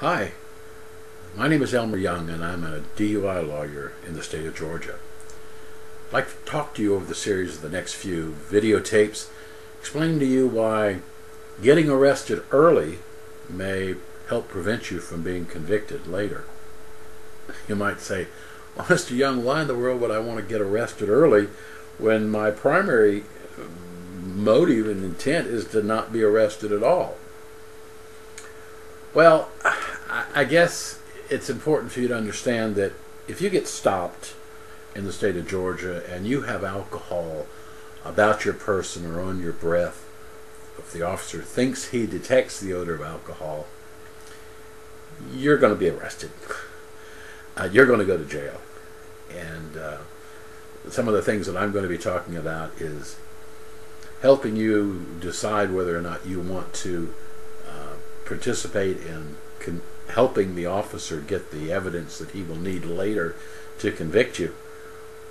Hi, my name is Elmer Young and I'm a DUI lawyer in the state of Georgia. I'd like to talk to you over the series of the next few videotapes, explaining to you why getting arrested early may help prevent you from being convicted later. You might say, well, Mr. Young, why in the world would I want to get arrested early when my primary motive and intent is to not be arrested at all? Well, I guess it's important for you to understand that if you get stopped in the state of Georgia and you have alcohol about your person or on your breath, if the officer thinks he detects the odor of alcohol, you're going to be arrested. You're going to go to jail. And some of the things that I'm going to be talking about is helping you decide whether or not you want to participate in helping the officer get the evidence that he will need later to convict you,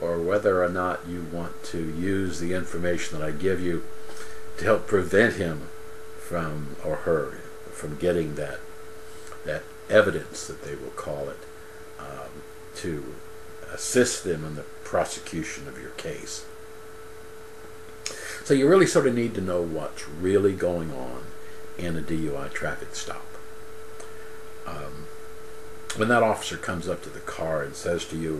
or whether or not you want to use the information that I give you to help prevent him from, or her, from getting that evidence, that they will call it, to assist them in the prosecution of your case. So you really sort of need to know what's really going on in a DUI traffic stop. When that officer comes up to the car and says to you,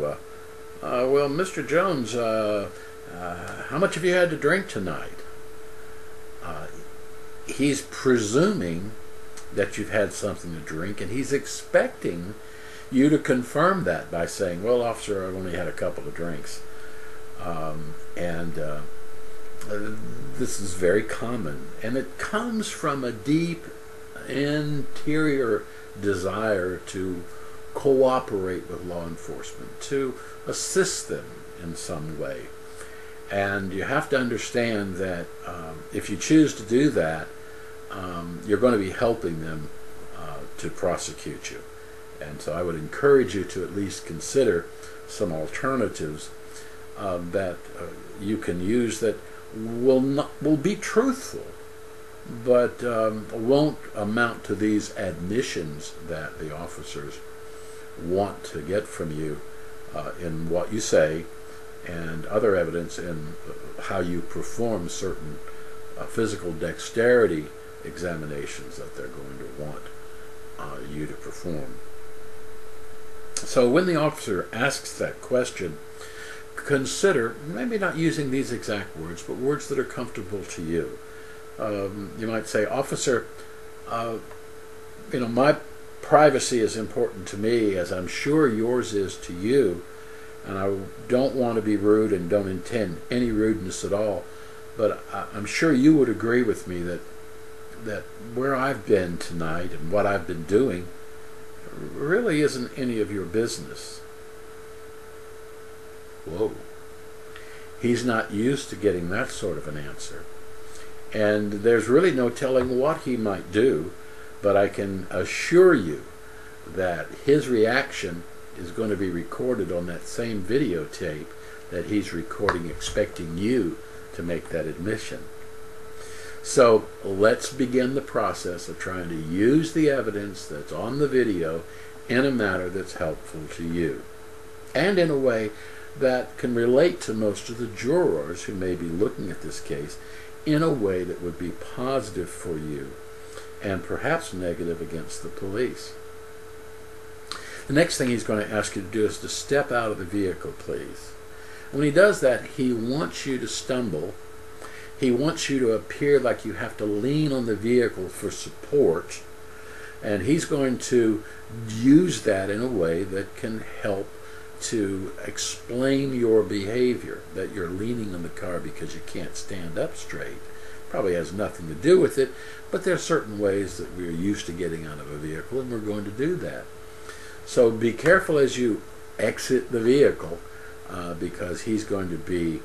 well, Mr. Jones, how much have you had to drink tonight? He's presuming that you've had something to drink, and he's expecting you to confirm that by saying, well, officer, I've only had a couple of drinks. This is very common, and it comes from a deep interior desire to cooperate with law enforcement, to assist them in some way. And you have to understand that if you choose to do that, you're going to be helping them to prosecute you. And so I would encourage you to at least consider some alternatives that you can use that will be truthful, but won't amount to these admissions that the officers want to get from you in what you say, and other evidence in how you perform certain physical dexterity examinations that they're going to want you to perform. So when the officer asks that question, consider maybe not using these exact words, but words that are comfortable to you. You might say, officer, my privacy is important to me, as I'm sure yours is to you, and I don't want to be rude and don't intend any rudeness at all, but I'm sure you would agree with me that where I've been tonight and what I've been doing really isn't any of your business. Whoa. He's not used to getting that sort of an answer. And there's really no telling what he might do, but I can assure you that his reaction is going to be recorded on that same videotape that he's recording, expecting you to make that admission. So let's begin the process of trying to use the evidence that's on the video in a manner that's helpful to you, and in a way that can relate to most of the jurors who may be looking at this case in a way that would be positive for you and perhaps negative against the police. The next thing he's going to ask you to do is to step out of the vehicle, please. When he does that, he wants you to stumble. He wants you to appear like you have to lean on the vehicle for support, and he's going to use that in a way that can help to explain your behavior, that you're leaning on the car because you can't stand up straight. Probably has nothing to do with it, but there are certain ways that we're used to getting out of a vehicle, and we're going to do that. So be careful as you exit the vehicle, because he's going to be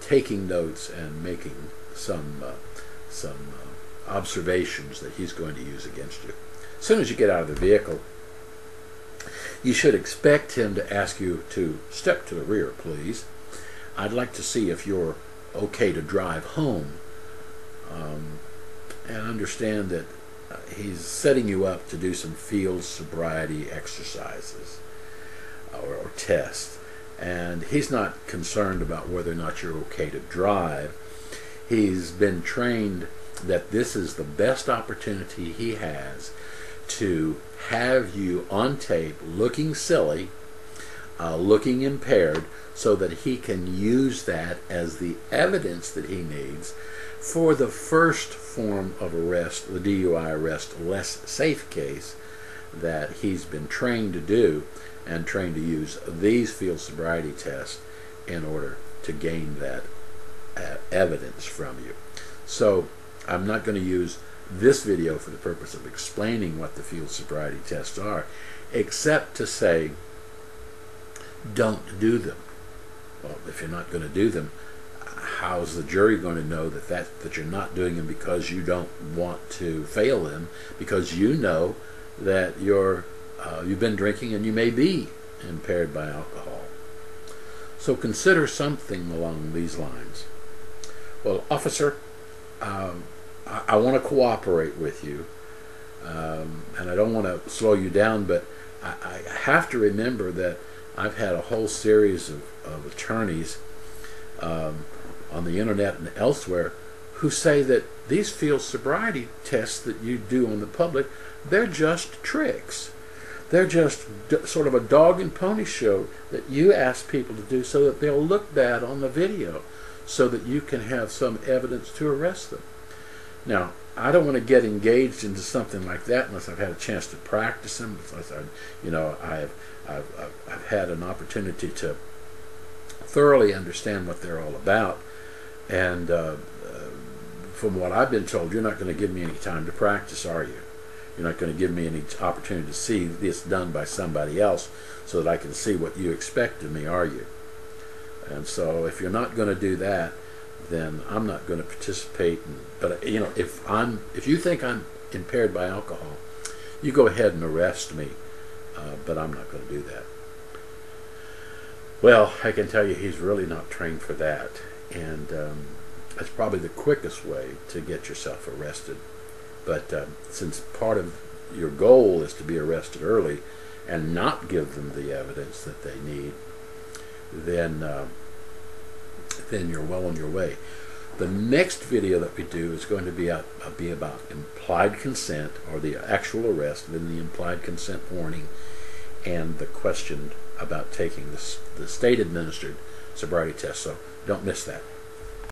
taking notes and making some observations that he's going to use against you. As soon as you get out of the vehicle, you should expect him to ask you to step to the rear, please. I'd like to see if you're okay to drive home. And understand that he's setting you up to do some field sobriety exercises or tests. And he's not concerned about whether or not you're okay to drive. He's been trained that this is the best opportunity he has to have you on tape looking silly, looking impaired, so that he can use that as the evidence that he needs for the first form of arrest, the DUI arrest, less safe case that he's been trained to do, and trained to use these field sobriety tests in order to gain that evidence from you. So I'm not going to use this video for the purpose of explaining what the field sobriety tests are, except to say don't do them. Well, if you're not going to do them, how's the jury going to know that you're not doing them because you don't want to fail them, because you know that you've been drinking and you may be impaired by alcohol? So consider something along these lines. Well, officer, I want to cooperate with you, and I don't want to slow you down, but I have to remember that I've had a whole series of attorneys on the internet and elsewhere who say that these field sobriety tests that you do on the public, they're just tricks. They're just sort of a dog and pony show that you ask people to do so that they'll look bad on the video, so that you can have some evidence to arrest them. Now, I don't want to get engaged into something like that unless I've had a chance to practice them, unless I've had an opportunity to thoroughly understand what they're all about. And from what I've been told, you're not going to give me any time to practice, are you? You're not going to give me any opportunity to see this done by somebody else so that I can see what you expect of me, are you? And so if you're not going to do that, then I'm not going to participate. But if you think I'm impaired by alcohol, you go ahead and arrest me, but I'm not going to do that. Well, I can tell you he's really not trained for that, and that's probably the quickest way to get yourself arrested. But since part of your goal is to be arrested early and not give them the evidence that they need, then you're well on your way. The next video that we do is going to be about implied consent, or the actual arrest, then the implied consent warning, and the question about taking the state-administered sobriety test. So don't miss that.